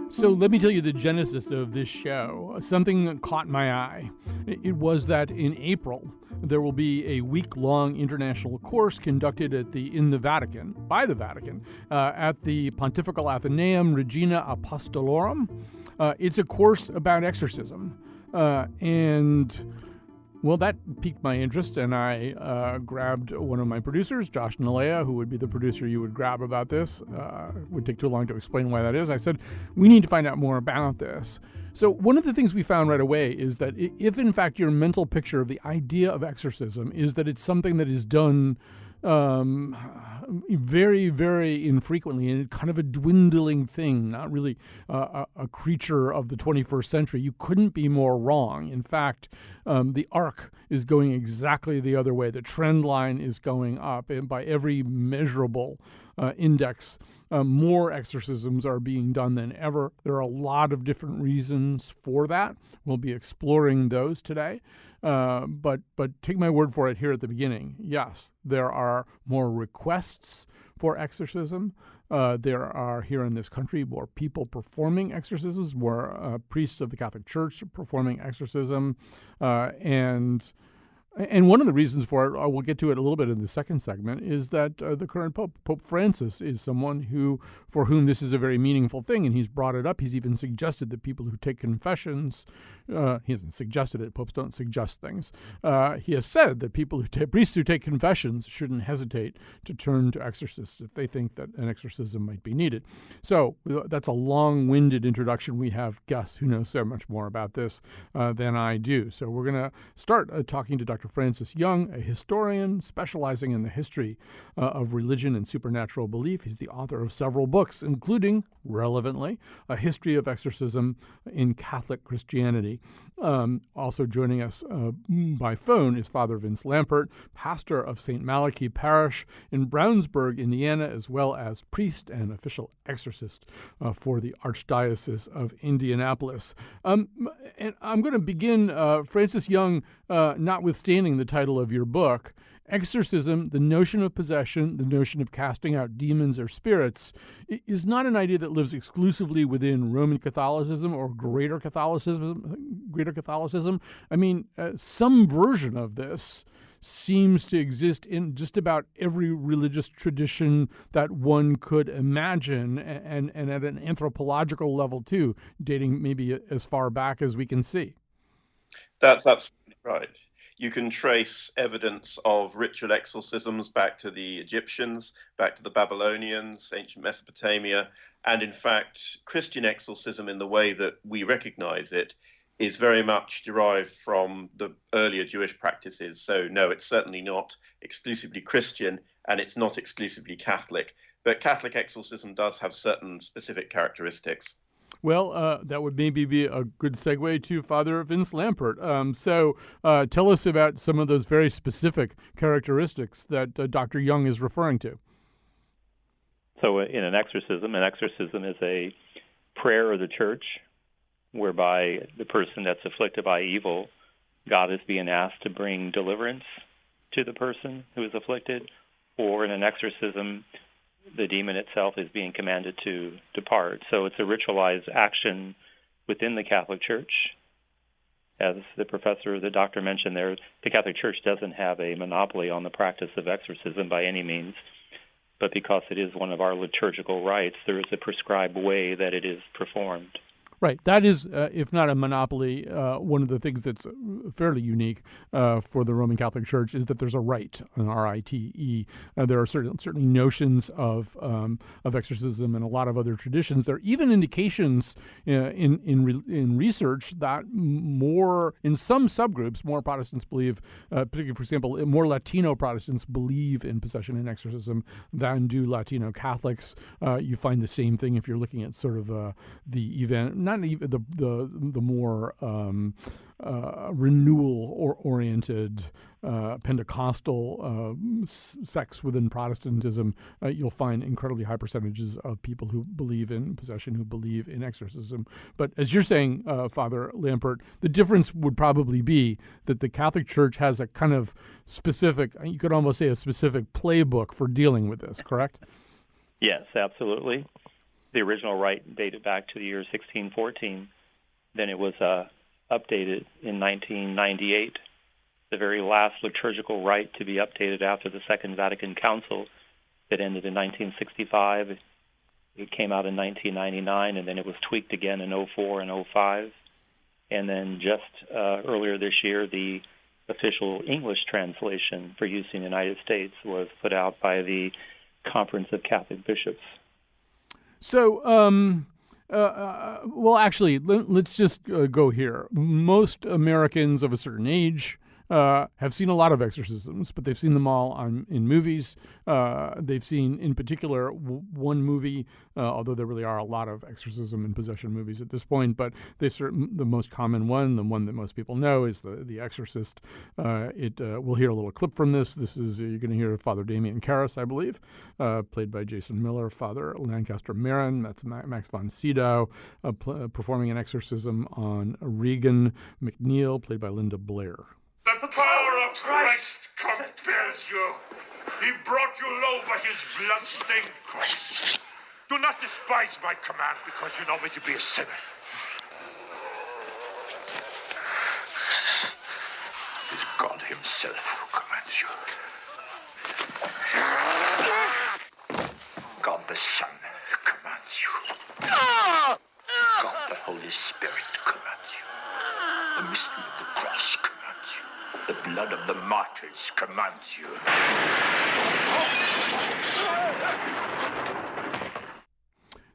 So let me tell you the genesis of this show. Something that caught my eye. It was that in April, there will be a week-long international course conducted in the Vatican, by the Vatican, at the Pontifical Athenaeum Regina Apostolorum. It's a course about exorcism. Well, that piqued my interest, and I grabbed one of my producers, Josh Nalea, who would be the producer you would grab about this. It would take too long to explain why that is. I said, we need to find out more about this. So one of the things we found right away is that if, in fact, your mental picture of the idea of exorcism is that it's something that is done very, very infrequently, and kind of a dwindling thing, not really a creature of the 21st century, you couldn't be more wrong. In fact, the arc is going exactly the other way. The trend line is going up, and by every measurable index, more exorcisms are being done than ever. There are a lot of different reasons for that. We'll be exploring those today. But take my word for it here at the beginning. Yes, there are more requests for exorcism. There are, here in this country, more people performing exorcisms, more priests of the Catholic Church performing exorcism. And one of the reasons for it, we'll get to it a little bit in the second segment, is that the current Pope, Pope Francis, is someone for whom this is a very meaningful thing, and he's brought it up. He's even suggested that people who take confessions, he hasn't suggested it, popes don't suggest things. He has said that priests who take confessions shouldn't hesitate to turn to exorcists if they think that an exorcism might be needed. So that's a long-winded introduction. We have guests who know so much more about this than I do. So we're going to start talking to Dr. Francis Young, a historian specializing in the history of religion and supernatural belief. He's the author of several books, including, relevantly, A History of Exorcism in Catholic Christianity. Also joining us by phone is Father Vince Lampert, pastor of St. Malachy Parish in Brownsburg, Indiana, as well as priest and official exorcist for the Archdiocese of Indianapolis. And I'm going to begin, Francis Young, notwithstanding the title of your book, exorcism, the notion of possession, the notion of casting out demons or spirits, is not an idea that lives exclusively within Roman Catholicism or greater Catholicism. I mean, some version of this seems to exist in just about every religious tradition that one could imagine, and at an anthropological level too, dating maybe as far back as we can see. That's absolutely right. You can trace evidence of ritual exorcisms back to the Egyptians, back to the Babylonians, ancient Mesopotamia, and in fact, Christian exorcism in the way that we recognize it is very much derived from the earlier Jewish practices. So no, it's certainly not exclusively Christian, and it's not exclusively Catholic, but Catholic exorcism does have certain specific characteristics. Well, that would maybe be a good segue to Father Vince Lampert. So tell us about some of those very specific characteristics that Dr. Young is referring to. So in an exorcism is a prayer of the church whereby the person that's afflicted by evil, God is being asked to bring deliverance to the person who is afflicted, or in an exorcism, the demon itself is being commanded to depart. So it's a ritualized action within the Catholic Church. As the doctor mentioned there, the Catholic Church doesn't have a monopoly on the practice of exorcism by any means, but because it is one of our liturgical rites, there is a prescribed way that it is performed. Right. That is, if not a monopoly, one of the things that's fairly unique for the Roman Catholic Church is that there's a rite, an R-I-T-E. There are certainly notions of exorcism and a lot of other traditions. There are even indications in research that in some subgroups, more Protestants believe, particularly, for example, more Latino Protestants believe in possession and exorcism than do Latino Catholics. You find the same thing if you're looking at sort of the event. Not even the more renewal-oriented Pentecostal sects within Protestantism. You'll find incredibly high percentages of people who believe in possession, who believe in exorcism. But as you're saying, Father Lampert, the difference would probably be that the Catholic Church has a kind of specific, you could almost say a specific playbook for dealing with this, correct? Yes, absolutely. The original rite dated back to the year 1614. Then it was updated in 1998. The very last liturgical rite to be updated after the Second Vatican Council that ended in 1965. It came out in 1999, and then it was tweaked again in 04 and 05. And then just earlier this year, the official English translation for use in the United States was put out by the Conference of Catholic Bishops. So, well, actually, let's just go here. Most Americans of a certain age have seen a lot of exorcisms, but they've seen them all in movies. They've seen, in particular, one movie, although there really are a lot of exorcism and possession movies at this point, but the most common one, the one that most people know, is the Exorcist. We'll hear a little clip from this. This is, you're going to hear Father Damien Karras, I believe, played by Jason Miller, Father Lancaster Marin, that's Max von Sydow, performing an exorcism on Regan McNeil, played by Linda Blair. The power of Christ compels you. He brought you low by his blood-stained cross. Do not despise my command because you know me to be a sinner. It is God himself who commands you. God the Son commands you. God the Holy Spirit commands you. The mystery of the cross commands you. The blood of the martyrs commands you.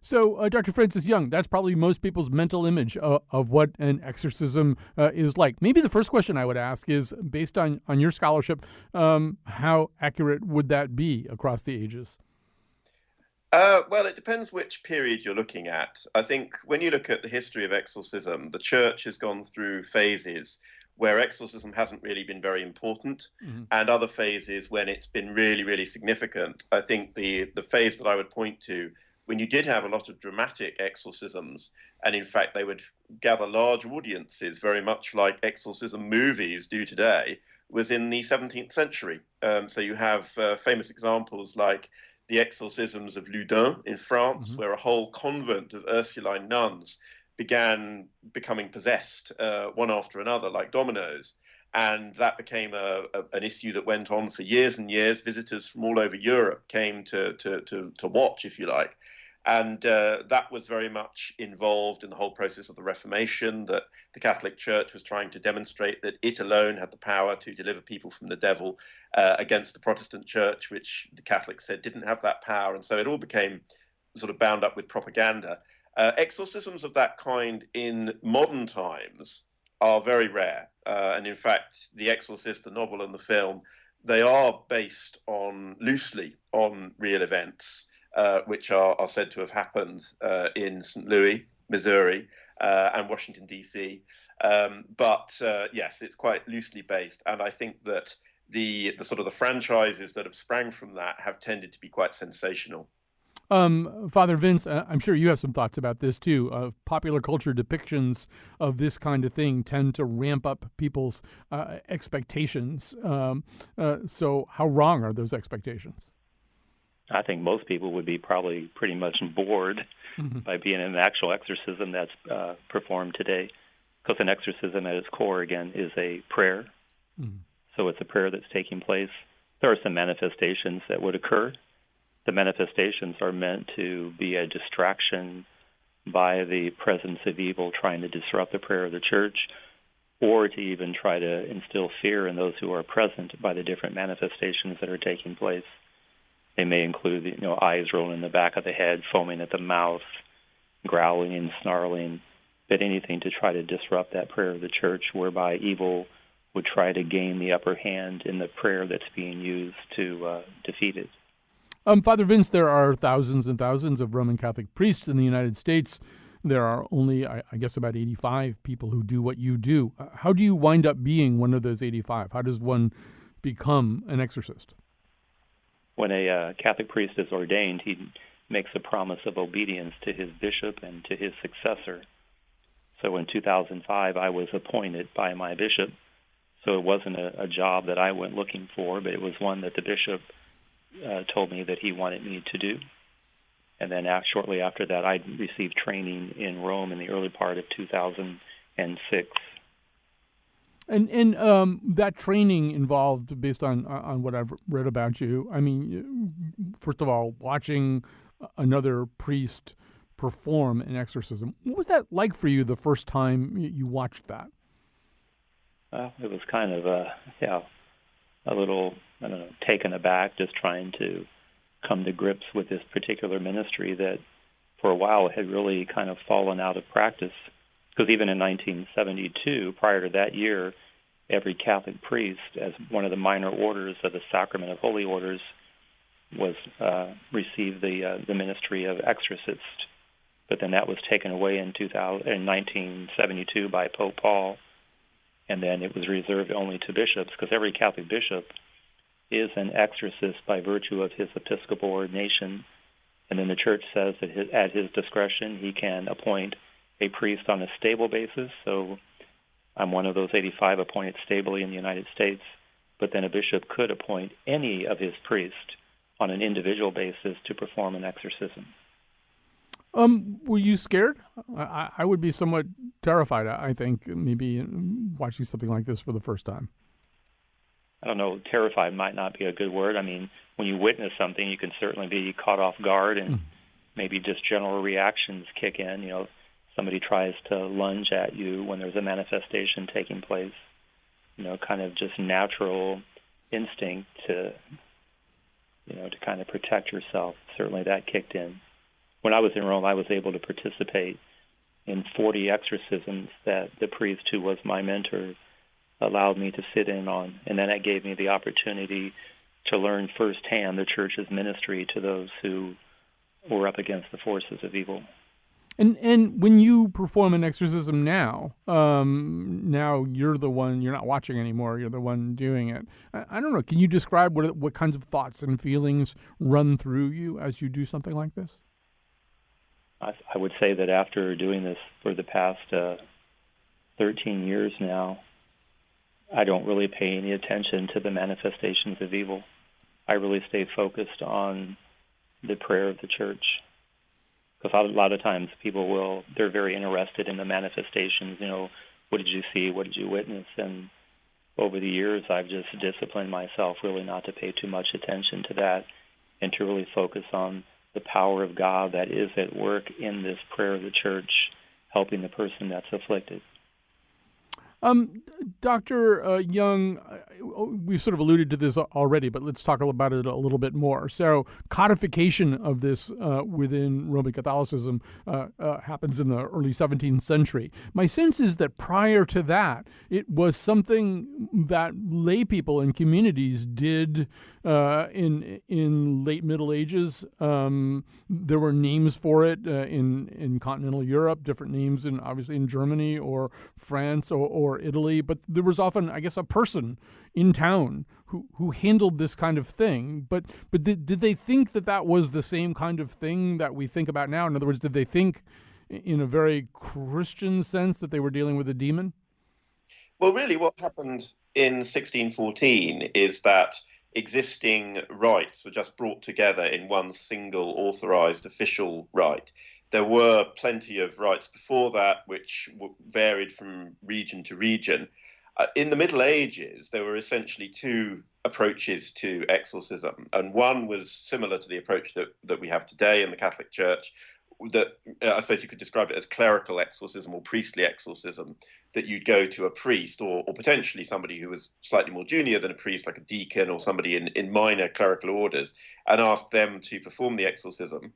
So, Dr. Francis Young, that's probably most people's mental image of what an exorcism is like. Maybe the first question I would ask is, based on your scholarship, how accurate would that be across the ages? Well, it depends which period you're looking at. I think when you look at the history of exorcism, the church has gone through phases where exorcism hasn't really been very important, and other phases when it's been really, really significant. I think the phase that I would point to, when you did have a lot of dramatic exorcisms, and in fact they would gather large audiences, very much like exorcism movies do today, was in the 17th century. So you have famous examples like the exorcisms of Loudun in France, where a whole convent of Ursuline nuns began becoming possessed one after another like dominoes. And that became an issue that went on for years and years. Visitors from all over Europe came to watch, if you like. And that was very much involved in the whole process of the Reformation, that the Catholic Church was trying to demonstrate that it alone had the power to deliver people from the devil against the Protestant Church, which the Catholics said didn't have that power. And so it all became sort of bound up with propaganda. Exorcisms of that kind in modern times are very rare. And in fact, The Exorcist, the novel and the film, they are based loosely on real events, which are said to have happened in St. Louis, Missouri, and Washington, D.C. But yes, it's quite loosely based. And I think that the sort of the franchises that have sprang from that have tended to be quite sensational. Father Vince, I'm sure you have some thoughts about this too. Popular culture depictions of this kind of thing tend to ramp up people's expectations. So how wrong are those expectations? I think most people would be probably pretty much bored by being in an actual exorcism that's performed today, because an exorcism at its core, again, is a prayer. So it's a prayer that's taking place. There are some manifestations that would occur. The manifestations are meant to be a distraction by the presence of evil trying to disrupt the prayer of the church, or to even try to instill fear in those who are present by the different manifestations that are taking place. They may include, eyes rolling in the back of the head, foaming at the mouth, growling and snarling, but anything to try to disrupt that prayer of the church, whereby evil would try to gain the upper hand in the prayer that's being used to defeat it. Father Vince, there are thousands and thousands of Roman Catholic priests in the United States. There are only, I guess, about 85 people who do what you do. How do you wind up being one of those 85? How does one become an exorcist? When a Catholic priest is ordained, he makes a promise of obedience to his bishop and to his successor. So in 2005, I was appointed by my bishop. So it wasn't a job that I went looking for, but it was one that the bishop told me that he wanted me to do. And then shortly after that, I received training in Rome in the early part of 2006. And that training involved, based on what I've read about you, I mean, first of all, watching another priest perform an exorcism. What was that like for you the first time you watched that? Well, it was kind of a little, I don't know, taken aback, just trying to come to grips with this particular ministry that for a while had really kind of fallen out of practice. Because even in 1972, prior to that year, every Catholic priest, as one of the minor orders of the Sacrament of Holy Orders, was received the ministry of exorcist. But then that was taken away in 1972 by Pope Paul, and then it was reserved only to bishops, because every Catholic bishop is an exorcist by virtue of his episcopal ordination. And then the Church says that at his discretion he can appoint a priest on a stable basis. So I'm one of those 85 appointed stably in the United States. But then a bishop could appoint any of his priests on an individual basis to perform an exorcism. Were you scared? I would be somewhat terrified, I think, maybe watching something like this for the first time. I don't know, terrified might not be a good word. I mean, when you witness something, you can certainly be caught off guard, and maybe just general reactions kick in. You know, somebody tries to lunge at you when there's a manifestation taking place. You know, kind of just natural instinct to kind of protect yourself. Certainly that kicked in. When I was in Rome, I was able to participate in 40 exorcisms that the priest who was my mentor allowed me to sit in on. And then that gave me the opportunity to learn firsthand the Church's ministry to those who were up against the forces of evil. And when you perform an exorcism now, now you're the one, you're not watching anymore, you're the one doing it. I don't know, can you describe what kinds of thoughts and feelings run through you as you do something like this? I would say that after doing this for the past 13 years now, I don't really pay any attention to the manifestations of evil. I really stay focused on the prayer of the Church. Because a lot of times people they're very interested in the manifestations. You know, what did you see? What did you witness? And over the years, I've just disciplined myself really not to pay too much attention to that and to really focus on the power of God that is at work in this prayer of the Church, helping the person that's afflicted. Dr. Young, we've sort of alluded to this already, but let's talk about it a little bit more. So codification of this within Roman Catholicism happens in the early 17th century. My sense is that prior to that, it was something that lay people and communities did in late Middle Ages. There were names for it in continental Europe, different names obviously in Germany or France or Italy, but there was often, I guess, a person in town who handled this kind of thing. But did they think that was the same kind of thing that we think about now? In other words, did they think in a very Christian sense that they were dealing with a demon? Well, really what happened in 1614 is that existing rites were just brought together in one single authorized official rite. There were plenty of rites before that which varied from region to region. In the Middle Ages, there were essentially two approaches to exorcism, and one was similar to the approach that we have today in the Catholic Church, that I suppose you could describe it as clerical exorcism or priestly exorcism, that you'd go to a priest or potentially somebody who was slightly more junior than a priest, like a deacon or somebody in minor clerical orders, and ask them to perform the exorcism.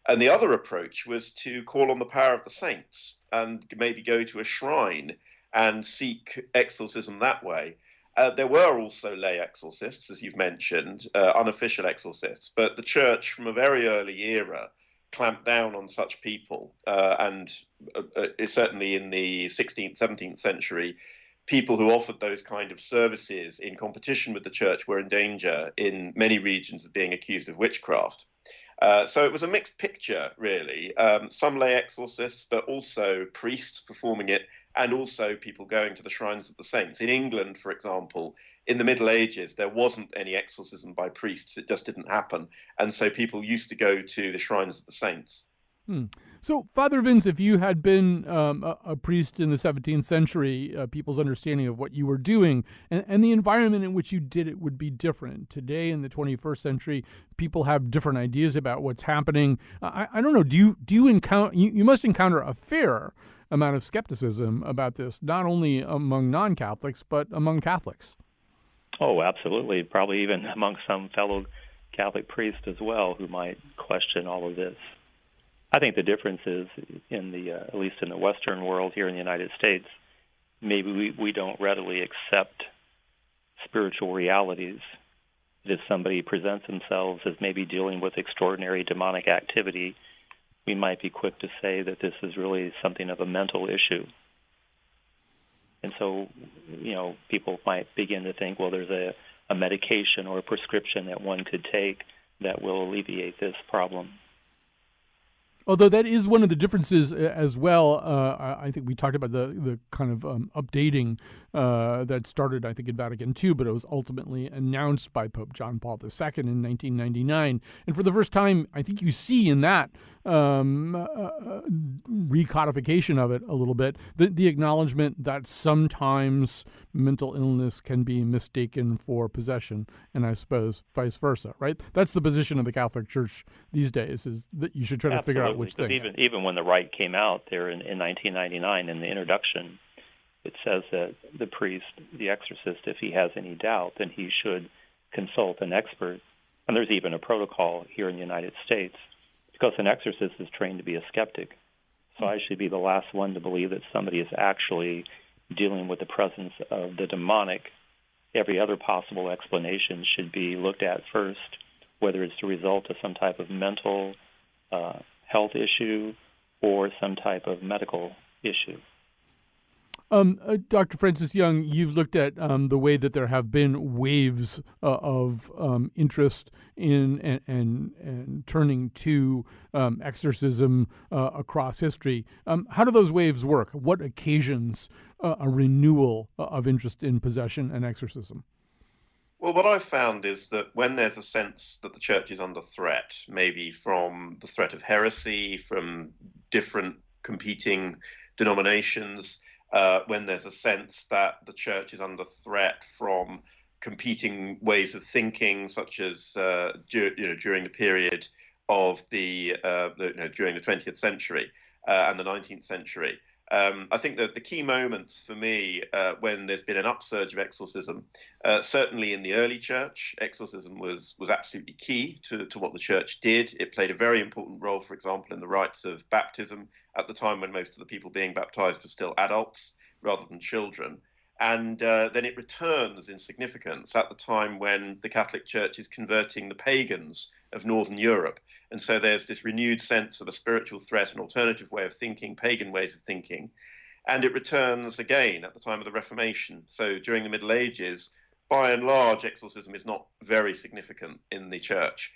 And the other approach was to call on the power of the saints and maybe go to a shrine and seek exorcism that way. There were also lay exorcists, as you've mentioned, unofficial exorcists, but the Church from a very early era clamped down on such people. And certainly in the 16th, 17th century, people who offered those kind of services in competition with the Church were in danger in many regions of being accused of witchcraft. So it was a mixed picture, really. Some lay exorcists, but also priests performing it, and also people going to the shrines of the saints. In England, for example, in the Middle Ages, there wasn't any exorcism by priests. It just didn't happen. And so people used to go to the shrines of the saints. So, Father Vince, if you had been a priest in the 17th century, people's understanding of what you were doing and the environment in which you did it would be different. Today, in the 21st century, people have different ideas about what's happening. I don't know. Do you encounter? You must encounter a fair amount of skepticism about this, not only among non-Catholics but among Catholics. Oh, absolutely. Probably even among some fellow Catholic priests as well who might question all of this. I think the difference is in the at least in the Western world here in the United States, maybe we don't readily accept spiritual realities. If somebody presents themselves as maybe dealing with extraordinary demonic activity, we might be quick to say that this is really something of a mental issue. And so, people might begin to think, well, there's a medication or a prescription that one could take that will alleviate this problem. Although that is one of the differences as well. I think we talked about the kind of updating that started, I think, in Vatican II, but it was ultimately announced by Pope John Paul II in 1999. And for the first time, I think you see in that recodification of it a little bit, the acknowledgement that sometimes mental illness can be mistaken for possession, and I suppose vice versa, right? That's the position of the Catholic Church these days, is that you should try to figure out which thing. Even when the rite came out there in 1999, in the introduction, it says that the priest, the exorcist, if he has any doubt, then he should consult an expert. And there's even a protocol here in the United States, because an exorcist is trained to be a skeptic. So I should be the last one to believe that somebody is actually dealing with the presence of the demonic. Every other possible explanation should be looked at first, whether it's the result of some type of mental health issue or some type of medical issue. Dr. Francis Young, you've looked at the way that there have been waves of interest in and turning to exorcism across history. How do those waves work? What occasions a renewal of interest in possession and exorcism? Well, what I've found is that when there's a sense that the church is under threat, maybe from the threat of heresy, from different competing denominations, when there's a sense that the church is under threat from competing ways of thinking, such as during the period of during the 20th century and the 19th century. I think that the key moments for me when there's been an upsurge of exorcism, certainly in the early church, exorcism was absolutely key to what the church did. It played a very important role, for example, in the rites of baptism at the time when most of the people being baptized were still adults rather than children. And then it returns in significance at the time when the Catholic Church is converting the pagans of Northern Europe. And so there's this renewed sense of a spiritual threat, an alternative way of thinking, pagan ways of thinking. And it returns again at the time of the Reformation. So during the Middle Ages, by and large, exorcism is not very significant in the church,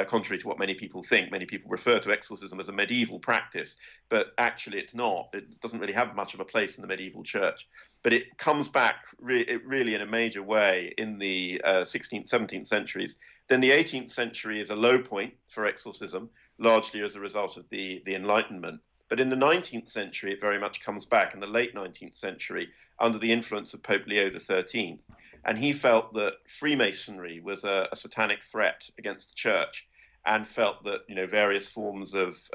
contrary to what many people think. Many people refer to exorcism as a medieval practice, but actually it's not. It doesn't really have much of a place in the medieval church. But it comes back really in a major way in the 16th, 17th centuries. Then the 18th century is a low point for exorcism, largely as a result of the Enlightenment. But in the 19th century, it very much comes back, in the late 19th century, under the influence of Pope Leo XIII. And he felt that Freemasonry was a satanic threat against the church, and felt that various forms of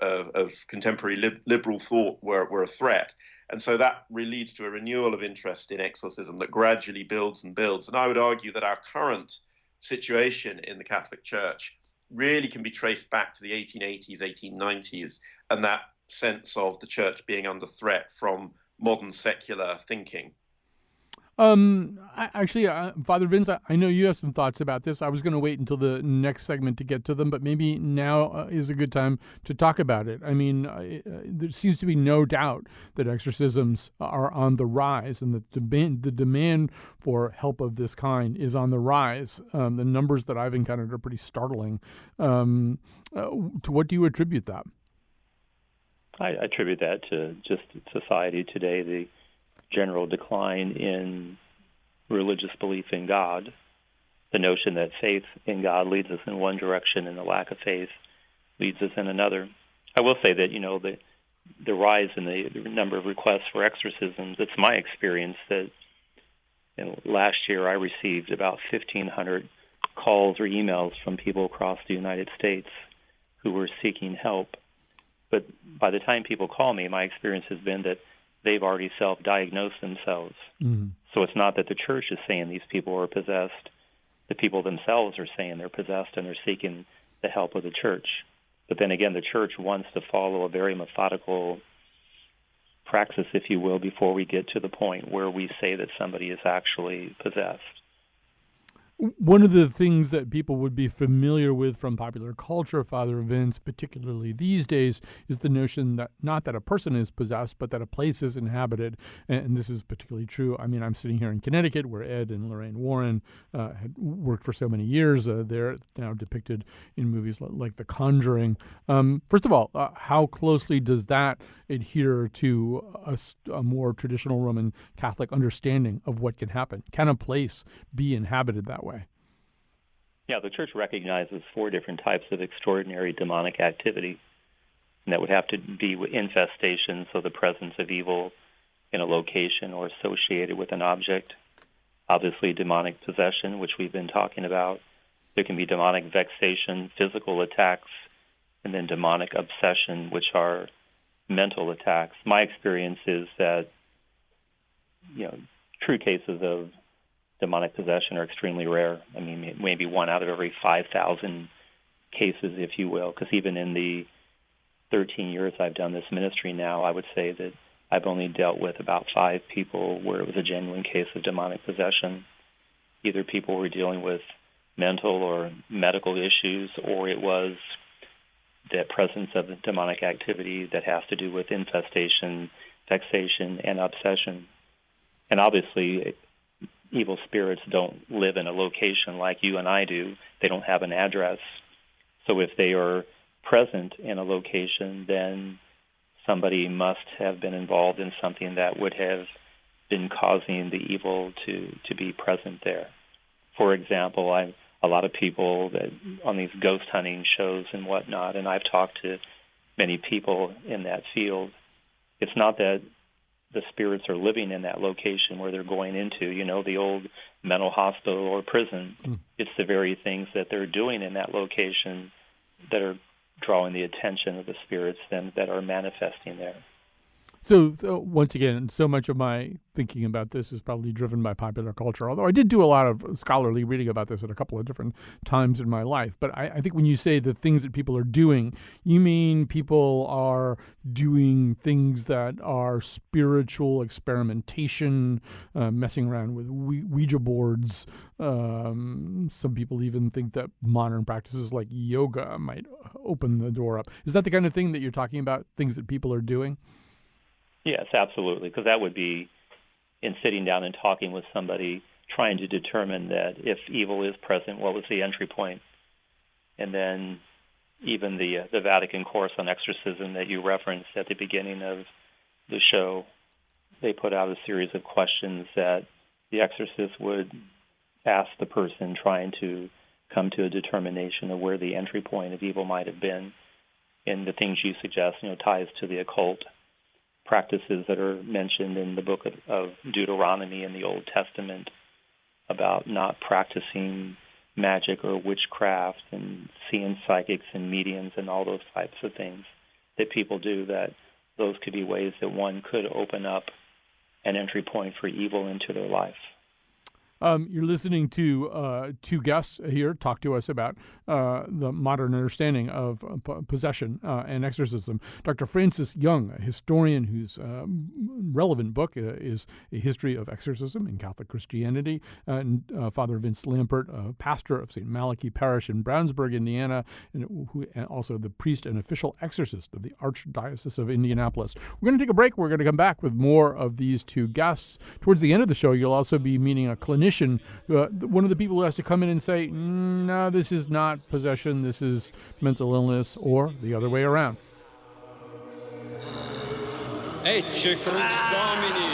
contemporary liberal thought were a threat. And so that really leads to a renewal of interest in exorcism that gradually builds and builds. And I would argue that our current situation in the Catholic Church really can be traced back to the 1880s, 1890s, and that sense of the church being under threat from modern secular thinking. Actually, Father Vince, I know you have some thoughts about this. I was going to wait until the next segment to get to them, but maybe now is a good time to talk about it. I mean, there seems to be no doubt that exorcisms are on the rise, and that the demand for help of this kind is on the rise. The numbers that I've encountered are pretty startling. To what do you attribute that? I attribute that to just society today, the general decline in religious belief in God, the notion that faith in God leads us in one direction and the lack of faith leads us in another. I will say that, the rise in the number of requests for exorcisms, it's my experience that last year I received about 1,500 calls or emails from people across the United States who were seeking help. But by the time people call me, my experience has been that they've already self-diagnosed themselves. Mm-hmm. So it's not that the church is saying these people are possessed. The people themselves are saying they're possessed and they're seeking the help of the church. But then again, the church wants to follow a very methodical praxis, if you will, before we get to the point where we say that somebody is actually possessed. One of the things that people would be familiar with from popular culture, Father Vince, particularly these days, is the notion that not that a person is possessed, but that a place is inhabited. And this is particularly true. I mean, I'm sitting here in Connecticut where Ed and Lorraine Warren had worked for so many years. They're now depicted in movies like The Conjuring. First of all, how closely does that adhere to a more traditional Roman Catholic understanding of what can happen? Can a place be inhabited that way? Yeah, the church recognizes 4 different types of extraordinary demonic activity. And that would have to be infestation, so the presence of evil in a location or associated with an object. Obviously, demonic possession, which we've been talking about. There can be demonic vexation, physical attacks, and then demonic obsession, which are mental attacks. My experience is that, true cases of demonic possession are extremely rare. I mean, maybe 1 out of every 5,000 cases, if you will, because even in the 13 years I've done this ministry now, I would say that I've only dealt with about 5 people where it was a genuine case of demonic possession. Either people were dealing with mental or medical issues, or it was the presence of demonic activity that has to do with infestation, vexation, and obsession. And obviously, evil spirits don't live in a location like you and I do. They don't have an address. So if they are present in a location, then somebody must have been involved in something that would have been causing the evil to be present there. For example, a lot of people that on these ghost hunting shows and whatnot, and I've talked to many people in that field, it's not that the spirits are living in that location where they're going into, the old mental hospital or prison. It's the very things that they're doing in that location that are drawing the attention of the spirits then that are manifesting there. So once again, so much of my thinking about this is probably driven by popular culture, although I did do a lot of scholarly reading about this at a couple of different times in my life. But I think when you say the things that people are doing, you mean people are doing things that are spiritual experimentation, messing around with Ouija boards. Some people even think that modern practices like yoga might open the door up. Is that the kind of thing that you're talking about, things that people are doing? Yes, absolutely, because that would be in sitting down and talking with somebody, trying to determine that if evil is present, what was the entry point? And then even the Vatican course on exorcism that you referenced at the beginning of the show, they put out a series of questions that the exorcist would ask the person trying to come to a determination of where the entry point of evil might have been. And the things you suggest, ties to the occult practices that are mentioned in the book of Deuteronomy in the Old Testament about not practicing magic or witchcraft and seeing psychics and mediums and all those types of things that people do, that those could be ways that one could open up an entry point for evil into their life. You're listening to 2 guests here talk to us about the modern understanding of possession and exorcism. Dr. Francis Young, a historian whose relevant book is A History of Exorcism in Catholic Christianity, and Father Vince Lampert, a pastor of St. Malachy Parish in Brownsburg, Indiana, and also the priest and official exorcist of the Archdiocese of Indianapolis. We're going to take a break. We're going to come back with more of these 2 guests. Towards the end of the show, you'll also be meeting a clinician, one of the people who has to come in and say, no, this is not possession, this is mental illness, or the other way around. Ecce crux Domini!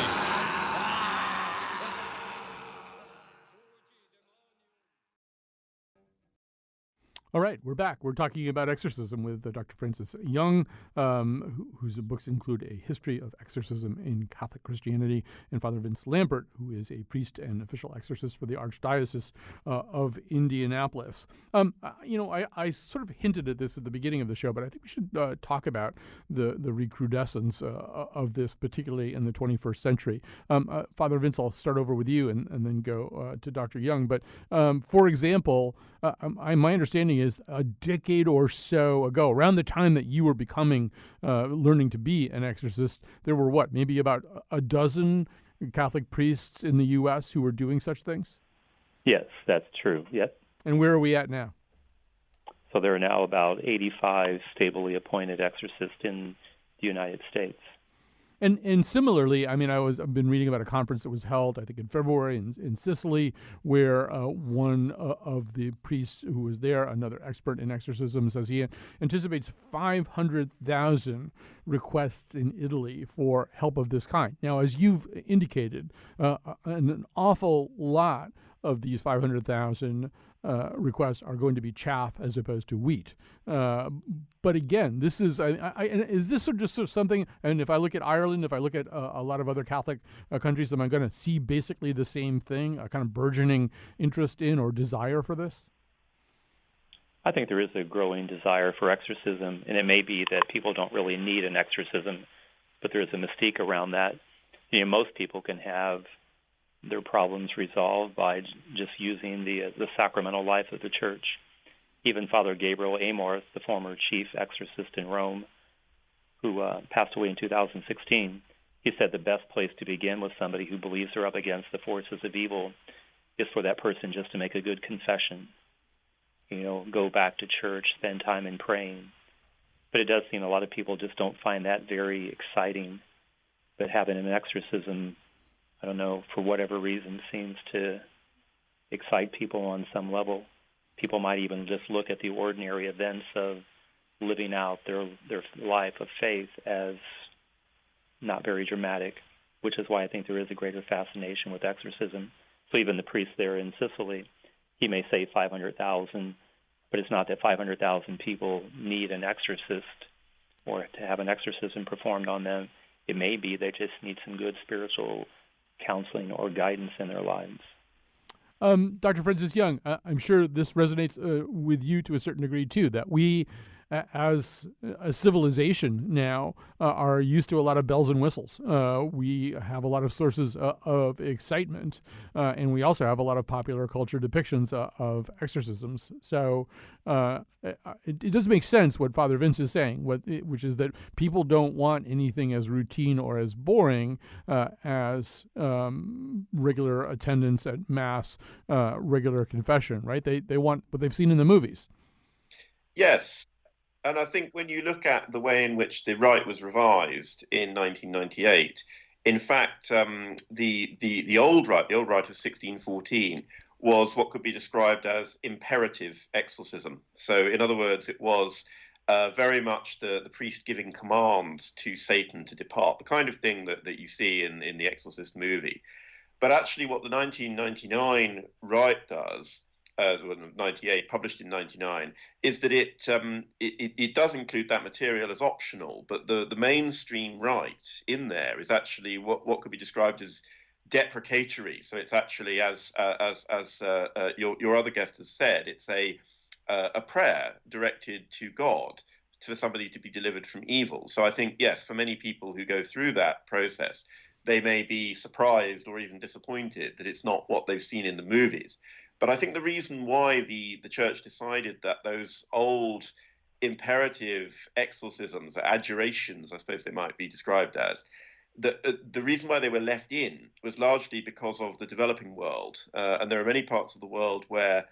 All right, we're back. We're talking about exorcism with Dr. Francis Young, whose books include A History of Exorcism in Catholic Christianity, and Father Vince Lambert, who is a priest and official exorcist for the Archdiocese of Indianapolis. I sort of hinted at this at the beginning of the show, but I think we should talk about the recrudescence of this, particularly in the 21st century. Father Vince, I'll start over with you and then go to Dr. Young. But for example, my understanding is a decade or so ago, around the time that you were learning to be an exorcist, there were maybe about a dozen Catholic priests in the U.S. who were doing such things? Yes, that's true. Yep. And where are we at now? So there are now about 85 stably appointed exorcists in the United States. And similarly, I mean, I've been reading about a conference that was held, I think, in February in Sicily, where one of the priests who was there, another expert in exorcism, says he anticipates 500,000 requests in Italy for help of this kind. Now, as you've indicated, an awful lot of these 500,000 requests are going to be chaff as opposed to wheat. But again, this is is this just something? And if I look at Ireland, if I look at a lot of other Catholic countries, am I going to see basically the same thing, a kind of burgeoning interest in or desire for this? I think there is a growing desire for exorcism, and it may be that people don't really need an exorcism, but there is a mystique around that. Most people can have their problems resolved by just using the sacramental life of the church. Even Father Gabriel Amorth, the former chief exorcist in Rome, who passed away in 2016, he said the best place to begin with somebody who believes they're up against the forces of evil is for that person just to make a good confession. Go back to church, spend time in praying. But it does seem a lot of people just don't find that very exciting. But having an exorcism, I don't know, for whatever reason, seems to excite people on some level. People might even just look at the ordinary events of living out their life of faith as not very dramatic, which is why I think there is a greater fascination with exorcism. So even the priest there in Sicily, he may say 500,000, but it's not that 500,000 people need an exorcist or to have an exorcism performed on them. It may be they just need some good spiritual counseling or guidance in their lives. Dr. Francis Young, I'm sure this resonates with you to a certain degree too, that we as a civilization now are used to a lot of bells and whistles. We have a lot of sources of excitement, and we also have a lot of popular culture depictions of exorcisms. So it does make sense what Father Vince is saying, which is that people don't want anything as routine or as boring as regular attendance at Mass, regular confession, right? They want what they've seen in the movies. Yes. And I think when you look at the way in which the rite was revised in 1998, in fact, the old rite of 1614, was what could be described as imperative exorcism. So, in other words, it was very much the priest giving commands to Satan to depart, the kind of thing that you see in the Exorcist movie. But actually, what the 1999 rite does, 98, published in 99, is that it does include that material as optional, but the mainstream rite in there is actually what could be described as deprecatory. So it's actually, as your other guest has said, it's a prayer directed to God for somebody to be delivered from evil. So I think, yes, for many people who go through that process, they may be surprised or even disappointed that it's not what they've seen in the movies. But I think the reason why the church decided that those old imperative exorcisms, adjurations, I suppose they might be described as, the reason why they were left in was largely because of the developing world. And there are many parts of the world where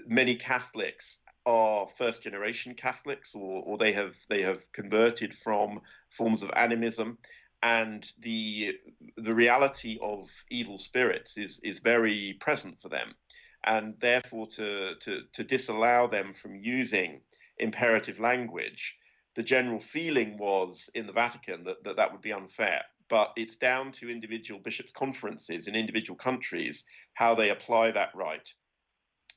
many Catholics are first-generation Catholics, or they have converted from forms of animism. And the reality of evil spirits is very present for them. And therefore, to disallow them from using imperative language, the general feeling was in the Vatican that would be unfair. But it's down to individual bishops' conferences in individual countries how they apply that rite.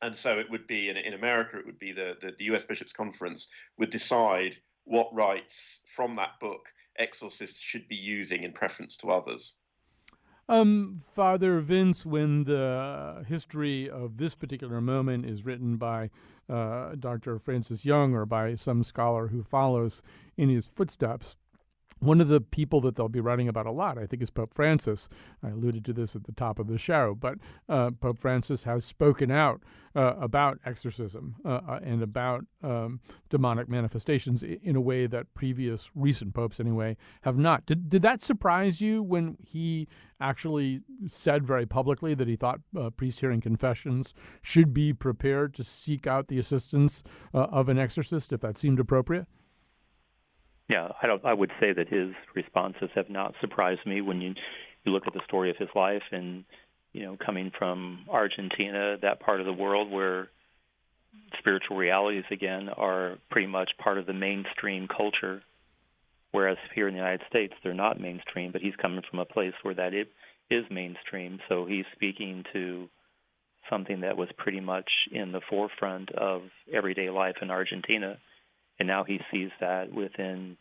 And so it would be in America, it would be the US Bishops' Conference would decide what rites from that book exorcists should be using in preference to others. Father Vince, when the history of this particular moment is written by Dr. Francis Young or by some scholar who follows in his footsteps, one of the people that they'll be writing about a lot, I think, is Pope Francis. I alluded to this at the top of the show, but Pope Francis has spoken out about exorcism and about demonic manifestations in a way that previous recent popes, anyway, have not. Did that surprise you when he actually said very publicly that he thought priests hearing confessions should be prepared to seek out the assistance of an exorcist if that seemed appropriate? Yeah, I would say that his responses have not surprised me when you look at the story of his life and, coming from Argentina, that part of the world where spiritual realities, again, are pretty much part of the mainstream culture, whereas here in the United States, they're not mainstream, but he's coming from a place where that is mainstream. So he's speaking to something that was pretty much in the forefront of everyday life in Argentina. And now he sees that in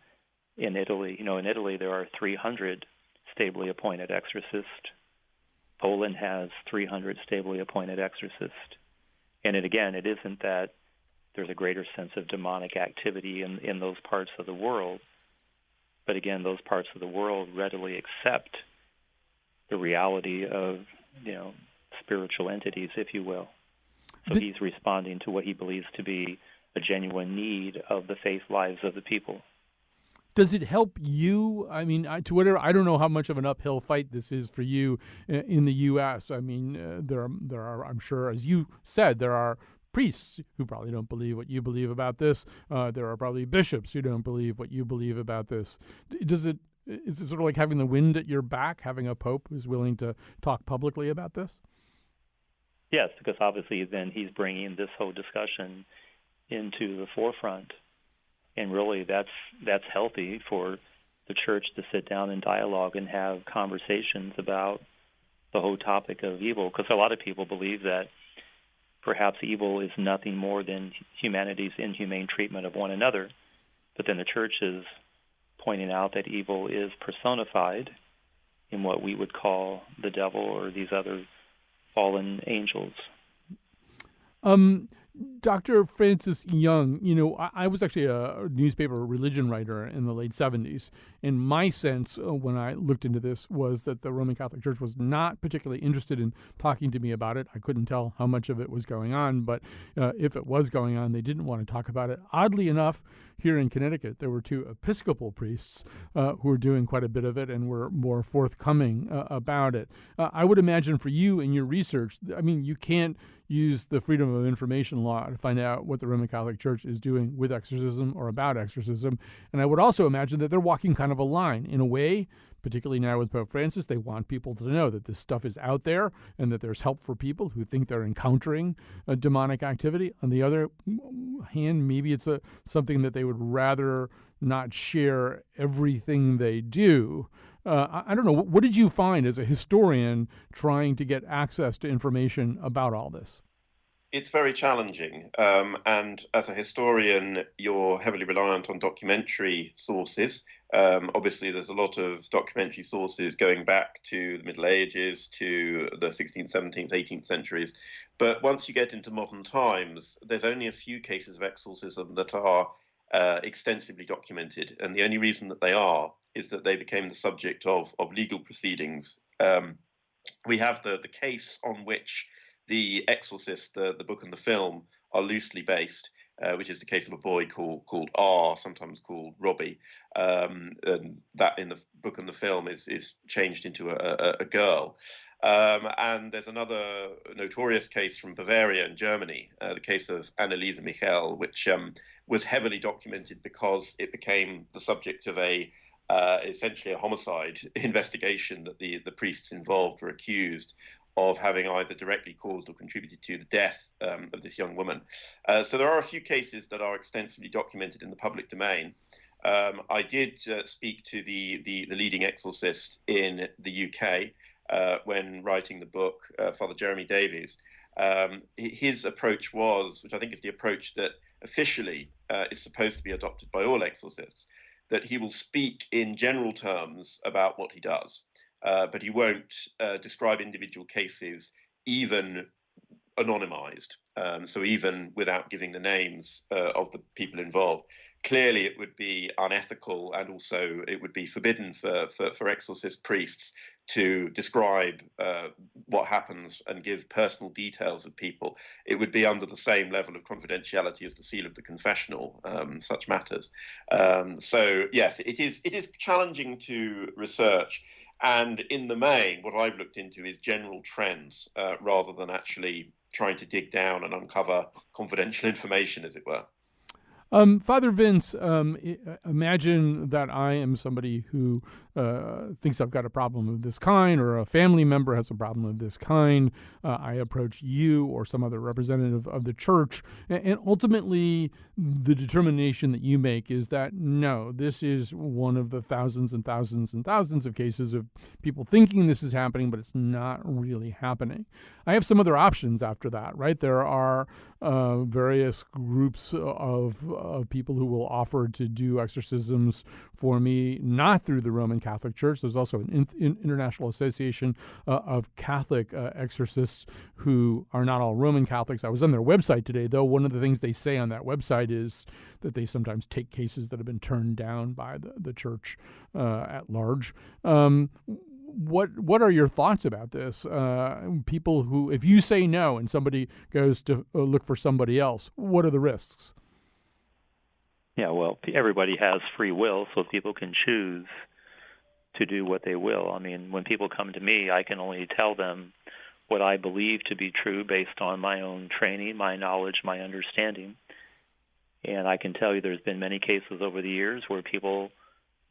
Italy. In Italy there are 300 stably appointed exorcists. Poland has 300 stably appointed exorcists. And it isn't that there's a greater sense of demonic activity in those parts of the world. But again, those parts of the world readily accept the reality of, spiritual entities, if you will. So he's responding to what he believes to be a genuine need of the faith lives of the people. Does it help you? I mean, I don't know how much of an uphill fight this is for you in the U.S. I mean, there are, I'm sure, as you said, there are priests who probably don't believe what you believe about this. There are probably bishops who don't believe what you believe about this. Is it sort of like having the wind at your back, having a pope who's willing to talk publicly about this? Yes, because obviously then he's bringing this whole discussion into the forefront, and really that's healthy for the church to sit down and dialogue and have conversations about the whole topic of evil, because a lot of people believe that perhaps evil is nothing more than humanity's inhumane treatment of one another, but then the church is pointing out that evil is personified in what we would call the devil or these other fallen angels. Dr. Francis Young, I was actually a newspaper religion writer in the late 70s, and my sense when I looked into this was that the Roman Catholic Church was not particularly interested in talking to me about it. I couldn't tell how much of it was going on, but if it was going on, they didn't want to talk about it. Oddly enough, here in Connecticut, there were 2 Episcopal priests who were doing quite a bit of it and were more forthcoming about it. I would imagine for you in your research, I mean, you can't use the Freedom of Information law to find out what the Roman Catholic Church is doing with exorcism or about exorcism. And I would also imagine that they're walking kind of a line. In a way, particularly now with Pope Francis, they want people to know that this stuff is out there and that there's help for people who think they're encountering a demonic activity. On the other hand, maybe it's something that they would rather not share everything they do. I don't know. What did you find as a historian trying to get access to information about all this? It's very challenging. And as a historian, you're heavily reliant on documentary sources. Obviously, there's a lot of documentary sources going back to the Middle Ages, to the 16th, 17th, 18th centuries. But once you get into modern times, there's only a few cases of exorcism that are extensively documented. And the only reason that they are is that they became the subject of legal proceedings. We have the case on which The Exorcist, the book and the film, are loosely based, which is the case of a boy called R, sometimes called Robbie. And that in the book and the film is changed into a girl. And there's another notorious case from Bavaria in Germany, the case of Anneliese Michel, which was heavily documented because it became the subject of essentially a homicide investigation that the priests involved were accused of having either directly caused or contributed to the death of this young woman. So there are a few cases that are extensively documented in the public domain. I did speak to the leading exorcist in the UK when writing the book, Father Jeremy Davies, His approach was, which I think is the approach that officially is supposed to be adopted by all exorcists, that he will speak in general terms about what he does, but he won't describe individual cases, even anonymized, so even without giving the names of the people involved. Clearly, it would be unethical, and also it would be forbidden for exorcist priests to describe what happens and give personal details of people. It would be under the same level of confidentiality as the seal of the confessional, such matters. So yes, it is challenging to research. And in the main, what I've looked into is general trends rather than actually trying to dig down and uncover confidential information, as it were. Father Vince, imagine that I am somebody who thinks I've got a problem of this kind, or a family member has a problem of this kind. I approach you or some other representative of the church, and ultimately the determination that you make is that, no, this is one of the thousands and thousands and thousands of cases of people thinking this is happening, but it's not really happening. I have some other options after that, right? There are various groups of people who will offer to do exorcisms for me, not through the Roman Catholic Church. There's also an international association of Catholic exorcists who are not all Roman Catholics. I was on their website today, though. One of the things they say on that website is that they sometimes take cases that have been turned down by the church at large. What are your thoughts about this? People who, if you say no and somebody goes to look for somebody else, what are the risks? Yeah, well, everybody has free will, so people can choose to do what they will. I mean, when people come to me, I can only tell them what I believe to be true based on my own training, my knowledge, my understanding. And I can tell you there's been many cases over the years where people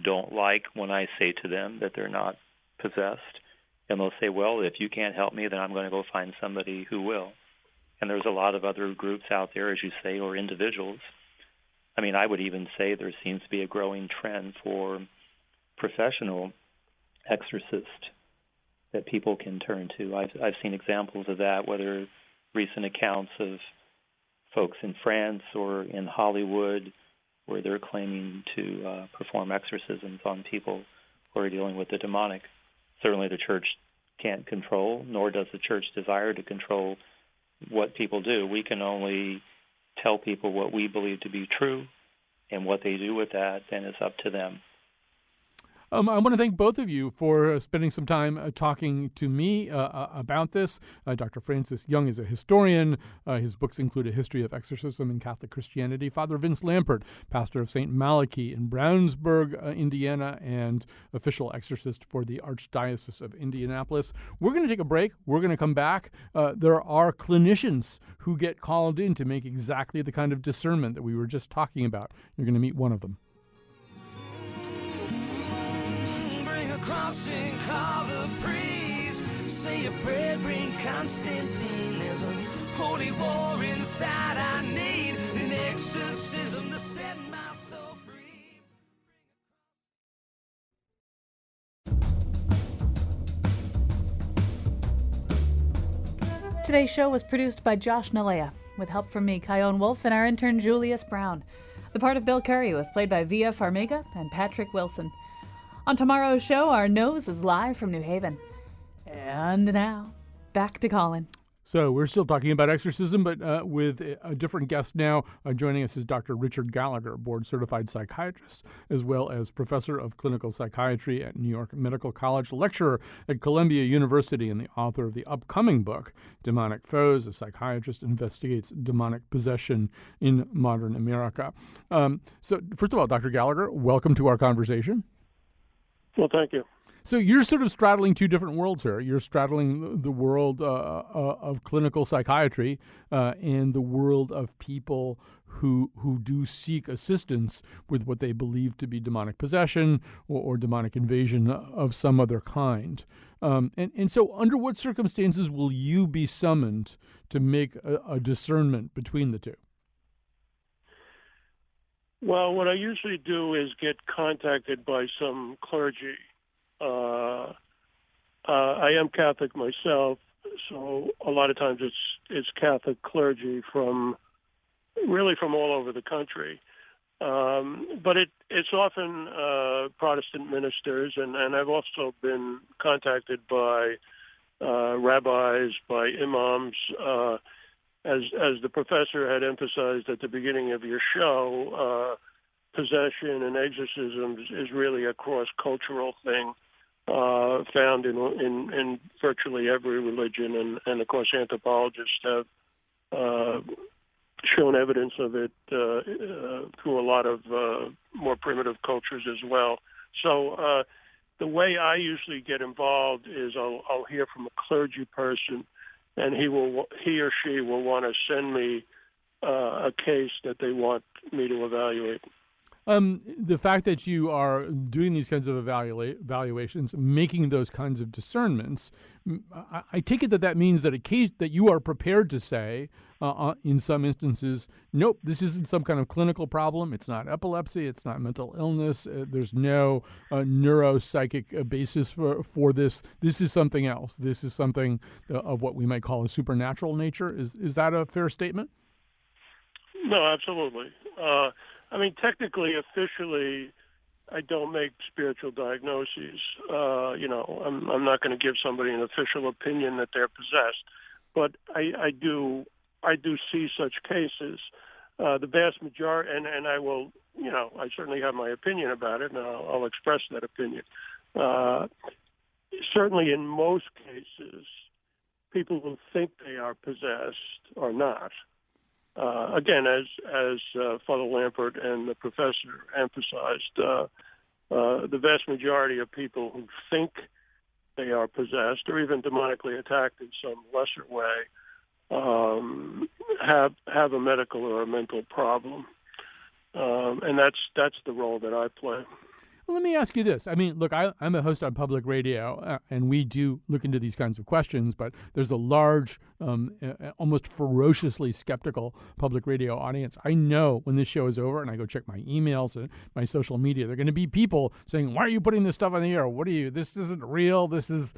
don't like when I say to them that they're not possessed, and they'll say, well, if you can't help me, then I'm going to go find somebody who will. And there's a lot of other groups out there, as you say, or individuals. I mean, I would even say there seems to be a growing trend for professional exorcists that people can turn to. I've seen examples of that, whether recent accounts of folks in France or in Hollywood where they're claiming to perform exorcisms on people who are dealing with the demonic. Certainly the church can't control, nor does the church desire to control what people do. We can only tell people what we believe to be true, and what they do with that then is up to them. I want to thank both of you for spending some time talking to me about this. Dr. Francis Young is a historian. His books include A History of Exorcism in Catholic Christianity. Father Vince Lampert, pastor of St. Malachy in Brownsburg, Indiana, and official exorcist for the Archdiocese of Indianapolis. We're going to take a break. We're going to come back. There are clinicians who get called in to make exactly the kind of discernment that we were just talking about. You're going to meet one of them. Crossing, call the priest. Say a prayer, bring Constantine. There's a holy war inside. I need an exorcism to set my soul free. Today's show was produced by Josh Nalea, with help from me, Kyone Wolf, and our intern Julius Brown. The part of Bill Curry was played by Via Farmiga and Patrick Wilson. On tomorrow's show, our nose is live from New Haven. And now, back to Colin. So we're still talking about exorcism, but with a different guest now. Joining us is Dr. Richard Gallagher, board-certified psychiatrist, as well as professor of clinical psychiatry at New York Medical College, lecturer at Columbia University, and the author of the upcoming book, Demonic Foes: A Psychiatrist Investigates Demonic Possession in Modern America. So first of all, Dr. Gallagher, welcome to our conversation. Well, thank you. So you're sort of straddling two different worlds here. You're straddling the world of clinical psychiatry and the world of people who do seek assistance with what they believe to be demonic possession or demonic invasion of some other kind. And so under what circumstances will you be summoned to make a discernment between the two? Well, what I usually do is get contacted by some clergy. I am Catholic myself, So a lot of times it's Catholic clergy from all over the country. But it's often Protestant ministers, and I've also been contacted by rabbis, by imams. As the professor had emphasized at the beginning of your show, possession and exorcism is really a cross-cultural thing found in virtually every religion, and of course anthropologists have shown evidence of it through a lot of more primitive cultures as well. So the way I usually get involved is I'll hear from a clergy person, and he or she will want to send me a case that they want me to evaluate. The fact that you are doing these kinds of evaluations, making those kinds of discernments, I take it that means that that you are prepared to say, in some instances, nope, this isn't some kind of clinical problem. It's not epilepsy. It's not mental illness. There's no neuropsychic basis for this. This is something else. This is something of what we might call a supernatural nature. Is that a fair statement? No, absolutely. I mean, technically, officially, I don't make spiritual diagnoses. I'm not going to give somebody an official opinion that they're possessed, but I do see such cases. The vast majority, and I will, I certainly have my opinion about it, and I'll express that opinion. Certainly, in most cases, people who think they are possessed are not. Again, as Father Lampert and the professor emphasized, the vast majority of people who think they are possessed or even demonically attacked in some lesser way have a medical or a mental problem, and that's the role that I play. Well, let me ask you this. I mean, look, I'm a host on public radio, and we do look into these kinds of questions, but there's a large, almost ferociously skeptical public radio audience. I know when this show is over and I go check my emails and my social media, there are going to be people saying, why are you putting this stuff on the air? This isn't real. This is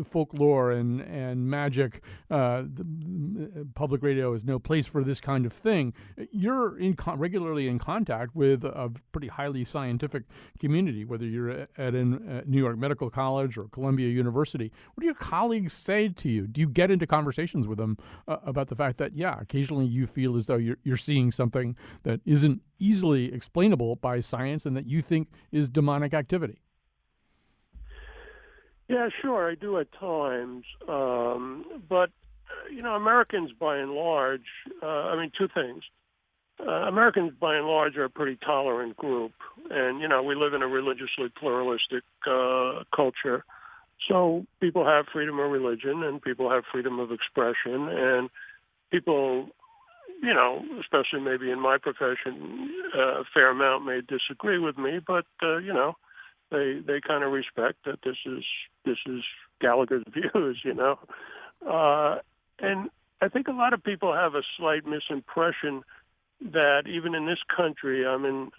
folklore and magic. The public radio is no place for this kind of thing. You're regularly in contact with a pretty highly scientific community, whether you're at New York Medical College or Columbia University. What do your colleagues say to you? Do you get into conversations with them about the fact that, occasionally you feel as though you're seeing something that isn't easily explainable by science and that you think is demonic activity? Yeah, sure, I do at times. But, Americans by and large, two things. Americans, by and large, are a pretty tolerant group, and we live in a religiously pluralistic culture. So people have freedom of religion, and people have freedom of expression, and people, especially maybe in my profession, a fair amount may disagree with me, but they kind of respect that this is Gallagher's views, and I think a lot of people have a slight misimpression that even in this country, I'm in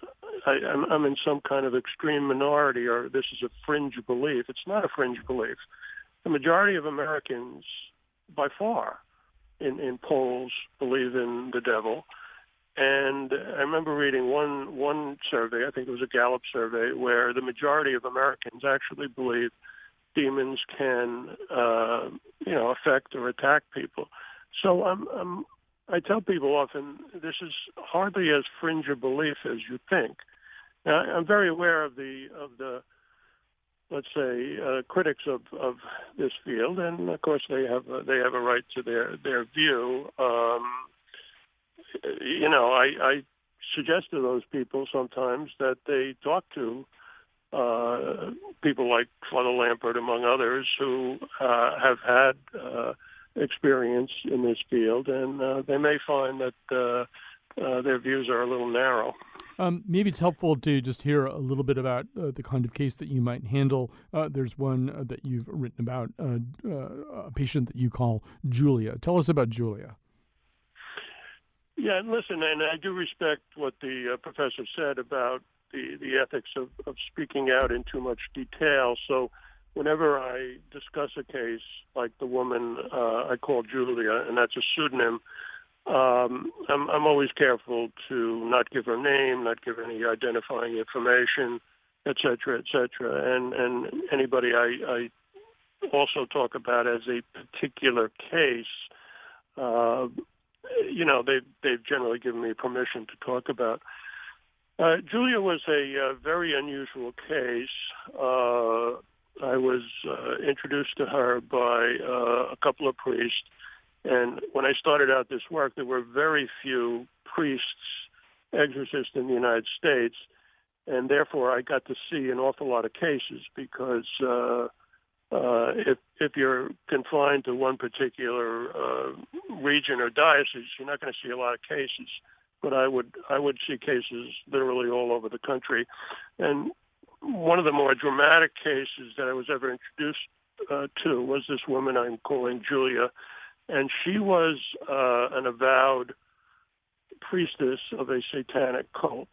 some kind of extreme minority, or this is a fringe belief. It's not a fringe belief. The majority of Americans, by far, in polls, believe in the devil. And I remember reading one survey, I think it was a Gallup survey, where the majority of Americans actually believe demons can, affect or attack people. So I tell people often, this is hardly as fringe a belief as you think. Now, I'm very aware of the let's say, critics of this field, and of course they have a right to their view. I suggest to those people sometimes that they talk to people like Father Lampert, among others, who have had experience in this field, and they may find that their views are a little narrow. Maybe it's helpful to just hear a little bit about the kind of case that you might handle. There's one that you've written about, a patient that you call Julia. Tell us about Julia. Yeah, listen, and I do respect what the professor said about the ethics of speaking out in too much detail. So whenever I discuss a case like the woman I call Julia, and that's a pseudonym, I'm always careful to not give her name, not give any identifying information, et cetera, et cetera. And anybody I also talk about as a particular case, they've generally given me permission to talk about. Julia was a very unusual case. I was introduced to her by a couple of priests, and when I started out this work, there were very few priests, exorcists in the United States, and therefore I got to see an awful lot of cases because if you're confined to one particular region or diocese, you're not going to see a lot of cases. But I would see cases literally all over the country, and one of the more dramatic cases that I was ever introduced to was this woman I'm calling Julia, and she was an avowed priestess of a satanic cult.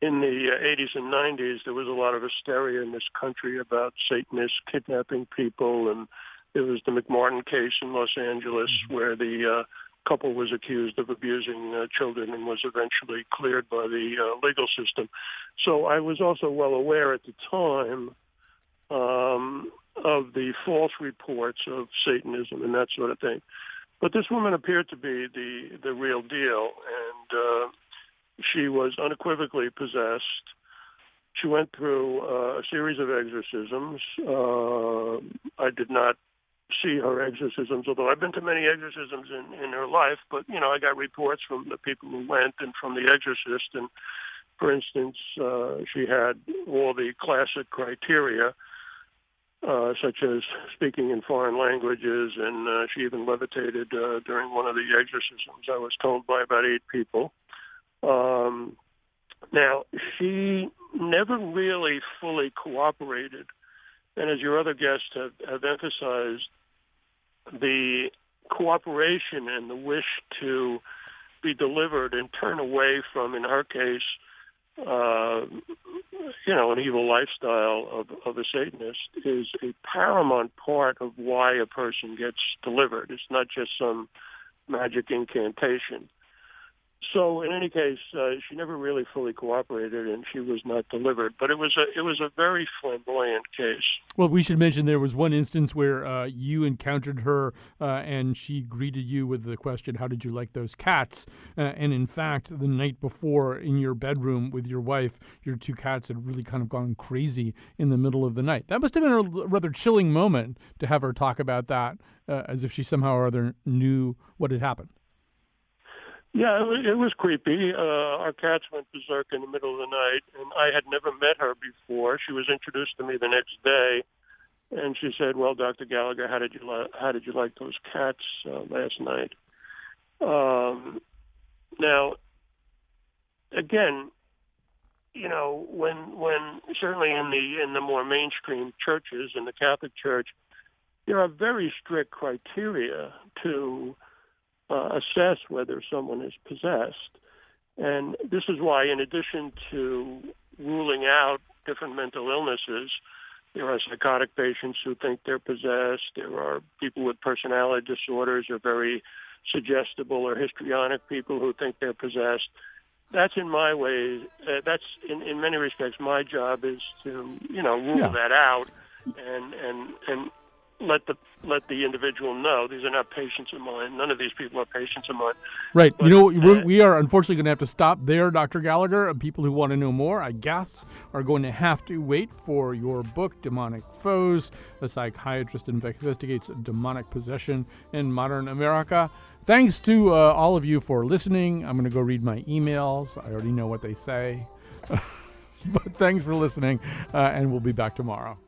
In the 80s and 90s, there was a lot of hysteria in this country about Satanists kidnapping people, and there was the McMartin case in Los Angeles where the couple was accused of abusing children and was eventually cleared by the legal system. So I was also well aware at the time of the false reports of Satanism and that sort of thing. But this woman appeared to be the real deal, and she was unequivocally possessed. She went through a series of exorcisms. I did not see her exorcisms, although I've been to many exorcisms in her life, but, I got reports from the people who went and from the exorcist, and, for instance, she had all the classic criteria, such as speaking in foreign languages, and she even levitated during one of the exorcisms, I was told, by about 8 people. Now, she never really fully cooperated, and as your other guests have emphasized, the cooperation and the wish to be delivered and turn away from, in her case, an evil lifestyle of a Satanist is a paramount part of why a person gets delivered. It's not just some magic incantation. So in any case, she never really fully cooperated, and she was not delivered. But it was a very flamboyant case. Well, we should mention there was one instance where you encountered her, and she greeted you with the question, "How did you like those cats?" And in fact, the night before, in your bedroom with your wife, your 2 cats had really kind of gone crazy in the middle of the night. That must have been a rather chilling moment to have her talk about that, as if she somehow or other knew what had happened. Yeah, it was creepy. Our cats went berserk in the middle of the night, and I had never met her before. She was introduced to me the next day, and she said, "Well, Dr. Gallagher, how did you like those cats last night?" Now, again, when certainly in the more mainstream churches, in the Catholic Church, there are very strict criteria to assess whether someone is possessed. And this is why, in addition to ruling out different mental illnesses, there are psychotic patients who think they're possessed. There are people with personality disorders or very suggestible or histrionic people who think they're possessed. That's in my way, that's in many respects my job is to, rule that out and let the individual know these are not patients of mine. None of these people are patients of mine. Right. But, we are unfortunately going to have to stop there, Dr. Gallagher. People who want to know more, I guess, are going to have to wait for your book, Demonic Foes. A psychiatrist investigates demonic possession in modern America. Thanks to all of you for listening. I'm going to go read my emails. I already know what they say. But thanks for listening, and we'll be back tomorrow.